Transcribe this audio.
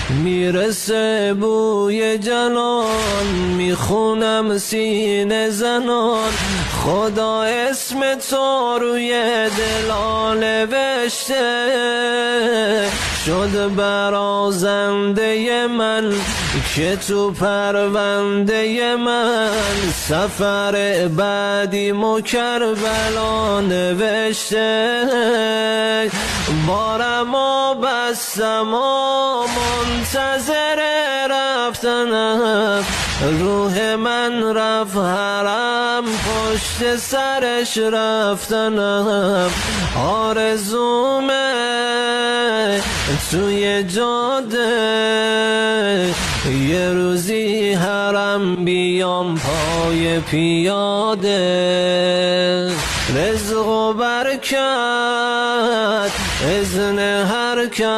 میرسه بوی جنان، میخونم سینه زنان، خدا اسم تو روی دلان نوشته، شد برازنده من که تو پرونده من، سفر بعدی کربلا نوشته، بارم و بستم و منتظر رفتنم، روح من رفت حرم پشت سرش رفتنم، آرزومه توی جاده یه روزی حرم بیام پای پیاده، رزق و برکت اذن حرکت